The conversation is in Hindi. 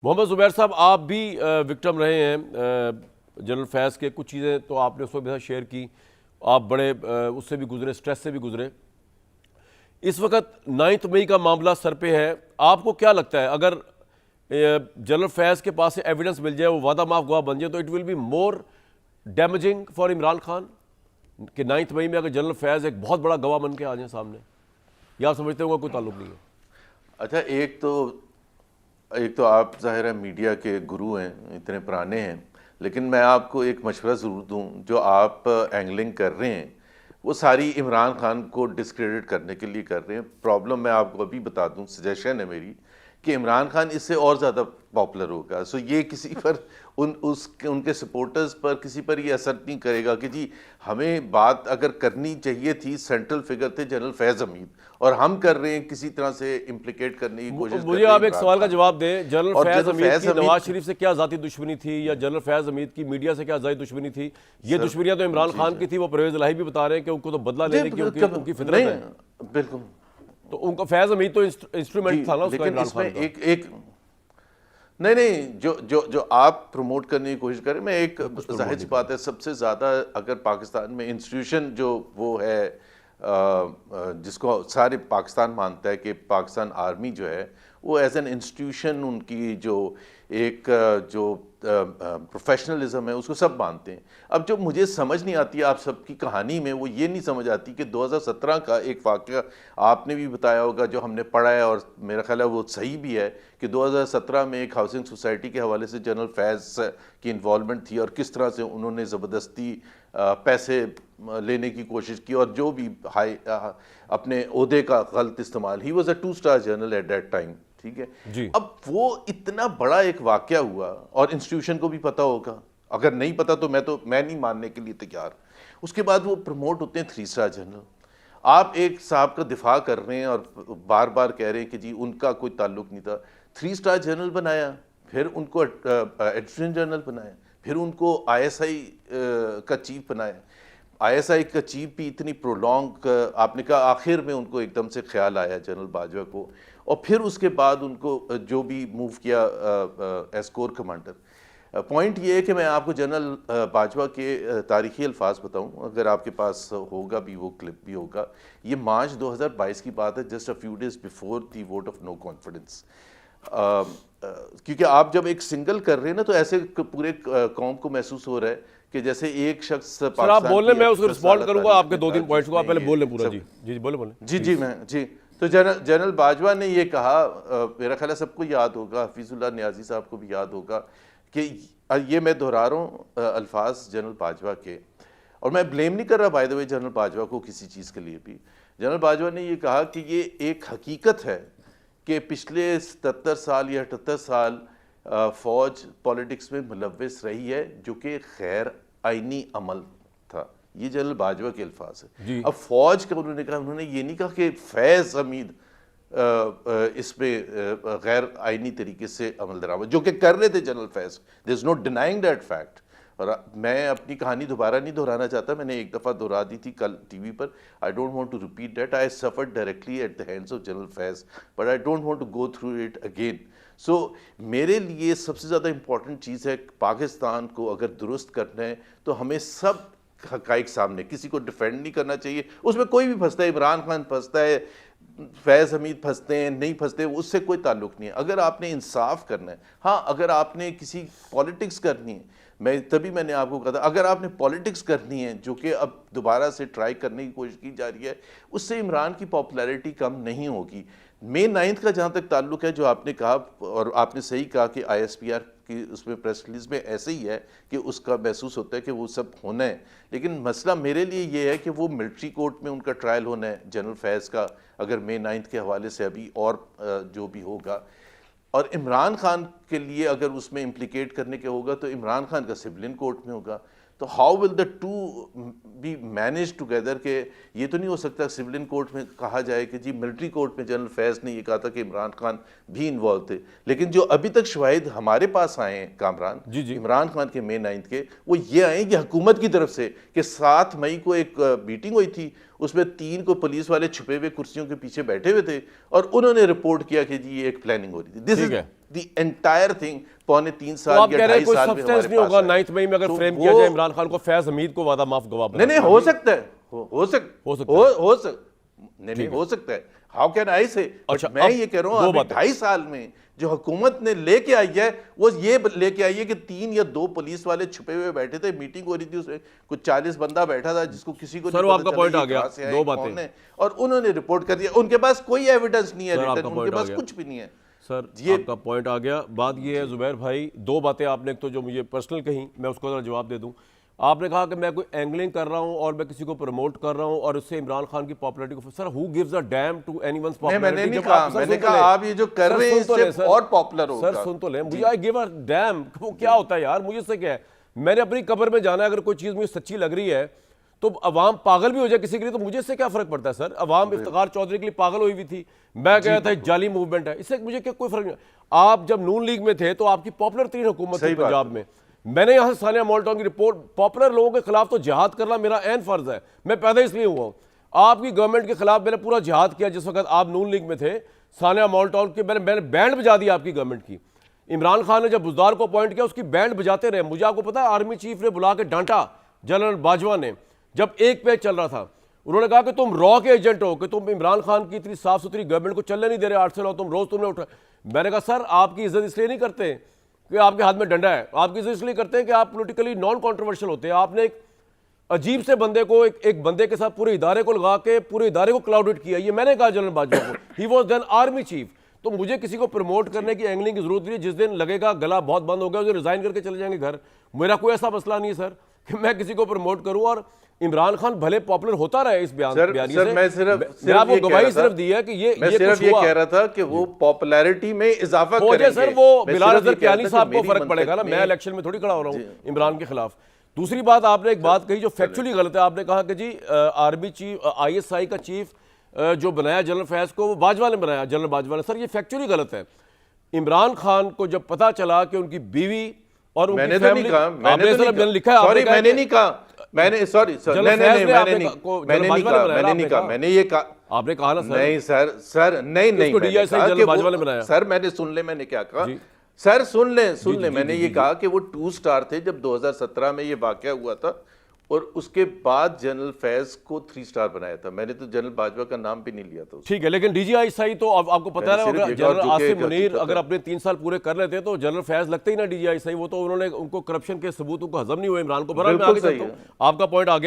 मोहम्मद ज़ुबैर साहब, आप भी विक्टिम रहे हैं जनरल फैज़ के। कुछ चीज़ें तो आपने उस वक्त मेरे साथ शेयर की, आप बड़े उससे भी गुजरे, स्ट्रेस से भी गुजरे। इस वक्त 9 मई का मामला सर पे है, आपको क्या लगता है अगर जनरल फैज़ के पास से एविडेंस मिल जाए, वो वादा माफ गवाह बन जाए, तो it will be more damaging for Imran Khan कि 9 मई में अगर जनरल फैज़ एक बहुत बड़ा गवाह बन के आ जाए सामने, या आप समझते होगा कोई ताल्लुक नहीं है? अच्छा, एक तो आप ज़ाहिर है मीडिया के गुरु हैं, इतने पुराने हैं, लेकिन मैं आपको एक मशवरा ज़रूर दूं। जो आप एंगलिंग कर रहे हैं वो सारी इमरान खान को डिस्क्रेडिट करने के लिए कर रहे हैं। प्रॉब्लम मैं आपको अभी बता दूं, सजेशन है मेरी कि इमरान खान इससे और ज़्यादा पॉपुलर होगा। सो ये किसी पर उनके सपोर्टर्स पर किसी पर ये असर नहीं करेगा कि जी हमें बात अगर करनी चाहिए थी, सेंट्रल फिगर थे जनरल फैज़ हमीद, और हम कर रहे हैं किसी तरह से इम्प्लीकेट करने की कोशिश कर मुझे रहे हैं आप एक इमरान सवाल का खान जवाब को। दें, जनरल और फैज़ जनरल हमीद फैज़ की हमीद नवाज शरीफ से क्या ज़ाती दुश्मनी थी, या जनरल फैज़ हमीद की मीडिया से क्या ज़ाती दुश्मनी थी? ये दुश्मनियां तो इमरान खान की थी, वो परवेज़ इलाही भी बता रहे हैं कि उनको तो बदला लेने की उनकी फितरत है। बिल्कुल, तो उनका फैज़ हमीद तो इंस्ट्रूमेंट था ना उसका, लेकिन इमरान इसमें खान का। एक नहीं, जो आप प्रमोट करने की कोशिश करें, मैं एक जाहिर सी बात है, सबसे ज़्यादा अगर पाकिस्तान में इंस्टीट्यूशन जो वो है जिसको सारे पाकिस्तान मानता है कि पाकिस्तान आर्मी जो है वो एज एन इंस्टीट्यूशन, उनकी जो एक जो प्रोफेशनलिज्म है उसको सब मानते हैं। अब जो मुझे समझ नहीं आती आप सबकी कहानी में, वो ये नहीं समझ आती कि 2017 का एक वाक़या आपने भी बताया होगा, जो हमने पढ़ा है और मेरा ख्याल है वो सही भी है, कि 2017 में एक हाउसिंग सोसाइटी के हवाले से जनरल फैज़ की इन्वॉल्वमेंट थी और किस तरह से उन्होंने ज़बरदस्ती पैसे लेने की कोशिश की, और जो भी अपने ओहदे का गलत इस्तेमाल। He was a 2 star general at that time, ठीक है जी। अब वो इतना बड़ा एक वाकया हुआ और इंस्टीट्यूशन को भी पता होगा, अगर नहीं पता तो मैं नहीं मानने के लिए तैयार। उसके बाद वो प्रमोट होते हैं 3 स्टार जनरल। आप एक साहब का दिफा कर रहे हैं और बार बार कह रहे हैं कि जी उनका कोई ताल्लुक नहीं था। 3 स्टार जनरल बनाया, फिर उनको एडिशनल जनरल बनाया, फिर उनको ISI का चीफ बनाया। ISI का चीफ भी इतनी प्रोलॉन्ग, आपने कहा आखिर में उनको एकदम से ख्याल आया जनरल बाजवा को, और फिर उसके बाद उनको जो भी मूव किया एज कोर कमांडर। पॉइंट ये है कि मैं आपको जनरल बाजवा के तारीखी अल्फाज बताऊं, अगर आपके पास होगा भी, वो क्लिप भी होगा। ये मार्च 2022 की बात है, just a few days before the vote of no confidence. क्योंकि आप जब एक सिंगल कर रहे हैं ना, तो ऐसे पूरे कौम को महसूस हो रहा है कि जैसे एक शख्स सर आप बोल रहे, मैं उसको रिस्पॉन्ड करूंगा आपके 2-3 पॉइंट्स को, आप पहले बोल लें पूरा। जी जी बोले जी। तो जनरल बाजवा ने ये कहा, मेरा ख्याल है सबको याद होगा, हफीजुल्लाह नियाजी साहब को भी याद होगा, कि ये मैं दोहरा रहा हूँ अल्फाज जनरल बाजवा के, और मैं ब्लेम नहीं कर रहा by the way general Bajwa को किसी चीज़ के लिए भी। जनरल बाजवा ने ये कहा कि ये एक हकीकत है कि पिछले 77 साल या 78 साल फ़ौज पॉलिटिक्स में मुलव्वस रही है, जो कि गैर आइनी अमल था। ये जनरल बाजवा के अल्फाज है। अब फौज का उन्होंने कहा, उन्होंने ये नहीं कहा कि फैज़ हमीद इस पे गैर आइनी तरीके से अमल दरामद, जो कि कर रहे थे general Faiz, there is no denying that fact. और मैं अपनी कहानी दोबारा नहीं दोहराना चाहता, मैंने एक दफ़ा दोहरा दी थी कल टीवी पर। I don't want to repeat that. I suffered directly at the hands of General Faiz, but I don't want to go through it again. So मेरे लिए सबसे ज़्यादा इंपॉर्टेंट चीज़ है, पाकिस्तान को अगर दुरुस्त करना है तो हमें सब हक़ाइक़ सामने, किसी को डिफेंड नहीं करना चाहिए। उसमें कोई भी फंसता है, इमरान खान फंसता है, फैज़ हमीद फंसते हैं, नहीं फंसते, उससे कोई ताल्लुक नहीं है। अगर आपने इंसाफ करना है, हाँ अगर आपने किसी पॉलिटिक्स करनी है, मैंने आपको कहा था, अगर आपने पॉलिटिक्स करनी है, जो कि अब दोबारा से ट्राई करने की कोशिश की जा रही है, उससे इमरान की पॉपुलैरिटी कम नहीं होगी। May 9 का जहाँ तक ताल्लुक है, जो आपने कहा, और आपने सही कहा कि ISPR की उसमें प्रेस रिलीज में ऐसे ही है कि उसका महसूस होता है कि वो सब होना है, लेकिन मसला मेरे लिए ये है कि वो मिलिट्री कोर्ट में उनका ट्रायल होना है जनरल फैज़ का, अगर May 9 के हवाले से अभी, और जो भी होगा, और इमरान खान के लिए अगर उसमें इम्प्लिकेट करने के होगा तो इमरान खान का सिविलियन कोर्ट में होगा। तो how will the to be manage together, के ये तो नहीं हो सकता सिविलियन कोर्ट में कहा जाए कि जी मिलिट्री कोर्ट में जनरल फैज़ ने ये कहा था कि इमरान खान भी इन्वॉल्व थे, लेकिन जो अभी तक शवाहिद हमारे पास आए हैं कामरान इमरान खान के May 9 के, वो ये आए कि हुकूमत की तरफ से कि 7 मई को एक मीटिंग हुई थी, उसमें 3 को पुलिस वाले छुपे हुए कुर्सियों के पीछे बैठे हुए थे और उन्होंने रिपोर्ट किया कि जी ये एक प्लानिंग हो रही थी। This is the entire thing पौने 3 तो साल आप या कह रहे हैं 2.5 कोई साल में सब्सटेंस हमारे नहीं होगा पास है। 9 मई में अगर तो फ्रेम किया वो- जाए इमरान खान को फैज हमीद को वादा माफ गवाह बना नहीं हो सकता है, हो सकता नहीं हो सकता है। हाउ कैन आई से? अच्छा, मैं अब ये कह रहा दो हूँ अभी बातें। 2.5 साल में जो हुकूमत ने लेके आई है वो ये लेके आई है कि 3 या 2 पुलिस वाले छुपे हुए बैठे थे, मीटिंग हो रही थी, उसमें कुछ 40 बंदा बैठा था जिसको किसी को सर, नहीं वो पता आपका चला पॉइंट ये आ गया। कहाँ से आए, दो कौन बातें। है, और उन्होंने रिपोर्ट कर दिया। उनके पास कोई एविडेंस नहीं है सर, रिटर्न, आपका उनके पॉइंट आ पास गया। कुछ भी नहीं है। सर ये- आपका पॉइंट आ गया। बात ये है जुबैर भाई, दो बातें आपने एक तो जो मुझे पर्सनल कही, मैं उसको जरा जवाब दे दूं। आपने कहा कि मैं कोई एंगलिंग कर रहा हूं और मैं किसी को प्रमोट कर रहा हूं और उससे इमरान खान की पॉपुलैरिटी को, sir who gives a damn to anyone's नहीं, पॉपुलैरिटी? मैंने नहीं कहा, मैंने कहा आप ये जो कर रहे हैं इससे और पॉपुलर होगा। सर सुन तो लें, मुझे आई गिव अ डैम, वो क्या होता है यार, मुझे इससे क्या है? मैंने अपनी कब्र में जाना है, अगर कोई चीज़ मुझे सच्ची लग रही है तो अवाम पागल भी हो जाए किसी के लिए, तो मुझे इससे क्या फर्क पड़ता है सर? अवाम इफ्तिखार चौधरी के लिए पागल हुई हुई थी, मैं कह रहा था जाली मूवमेंट है, इससे मुझे क्या कोई फर्क नहीं। आप जब नून लीग में थे तो आपकी पॉपुलर 3 हुकूमत थी पंजाब में। मैंने यहाँ से सानिया मॉल्टन की रिपोर्ट, पॉपुलर लोगों के खिलाफ तो जिहाद करना मेरा ऐन फर्ज है, मैं पैदा इसलिए हुआ हूँ। आपकी गवर्नमेंट के खिलाफ मैंने पूरा जिहाद किया जिस वक्त आप नून लीग में थे। सानिया मॉल्टन के मैंने बैंड बजा दी आपकी गवर्नमेंट की। इमरान खान ने जब बुज़दार को अपॉइंट किया उसकी बैंड बजाते रहे। मुझे आपको पता है आर्मी चीफ ने बुला के डांटा जनरल बाजवा ने, जब एक पेज चल रहा था। उन्होंने कहा कि तुम रॉ के एजेंट हो, कि तुम इमरान खान की इतनी साफ सुथरी गवर्नमेंट को चलने नहीं दे रहे 8 साल, तुम रोज तुमने उठा। मैंने कहा सर आपकी इज्जत इसलिए नहीं करते कि आपके हाथ में डंडा है, आपकी इज्जत इसलिए करते हैं कि आप पॉलिटिकली नॉन कॉन्ट्रोवर्शियल होते हैं। आपने एक अजीब से बंदे को एक बंदे के साथ पूरे इदारे को लगा के पूरे इदारे को क्लाउडेड किया। ये मैंने कहा जनरल बाजवा को, he was then army chief. तो मुझे किसी को प्रमोट करने की एंगलिंग की जरूरत नहीं है। जिस दिन लगेगा गला बहुत बंद हो गया उसे रिजाइन करके चले जाएंगे घर। मेरा कोई ऐसा मसला नहीं है सर कि मैं किसी को प्रमोट करूं, और इमरान खान भले पॉपुलर होता रहे इस बयान सर, बयानी सर, से। मैं सिर्फ मैं आपको ये कह गवाही रहा था- सिर्फ दी है कि मैं सिर्फ ये कह रहा था कि वो पॉपुलैरिटी में इजाफा हो जाए करेंगे। सर, वो मैं बिलाल सिर्फ अजहर ये कह रहा कियानी था साहब कि को मेरी फर्क पड़ेगा ना, मंतक मैं में- इलेक्शन में थोड़ी खड़ा हो रहा हूँ इमरान के खिलाफ। दूसरी बात, आपने एक बात कही जो फैक्चुअली गलत है। आपने कहा कि जी आर्मी चीफ ISI का चीफ जो बनाया जनरल फैज को, वो बाजवा ने बनाया, जनरल बाजवा ने। सर ये फैक्चुअली गलत है। इमरान खान को जब पता चला कि उनकी बीवी और उनकी मैंने तो नहीं फैमिली, कहा, आपने मैंने तो सर नहीं लिखा है, कहा, सॉरी आपने कहा मैंने कि- नहीं कहा, मैंने सॉरी सर जनरल नहीं फैज नहीं ने मैंने आपने नहीं को- मैंने जनरल नहीं बाजवा ने कहा, बनाया, मैंने नहीं आपने कहा, कहा। मैंने ये कहा आपने कहा ना सर, नहीं सर नहीं नहीं इसको मैंने DISI कहा जनरल कि बाजवा ने वो बनाया। सर मैंने सुन ले मैंने क्या कहा जी। सर सुन ले मैंने जी, ये जी, कहा कि वो 2 स्टार थे जब 2017 में ये वाकया हुआ था, और उसके बाद जनरल फैज को 3 स्टार बनाया था। मैंने तो जनरल बाजवा का नाम भी नहीं लिया था उसमें। ठीक है, लेकिन DGI तो आपको पता है ना, मैंने सिर्फ अगर ये कहा जनरल जो कि आसिफ एक मुनीर हकीकत अगर है। अपने 3 साल पूरे कर लेते तो जनरल फैज लगते ही ना DGI। वो तो उन्होंने उनको करप्शन के सबूत उनको हजम नहीं हुए इमरान को। बहरहाल मैं बिल्कुल आगे सही चलता हूं, है। आपका पॉइंट आ गया।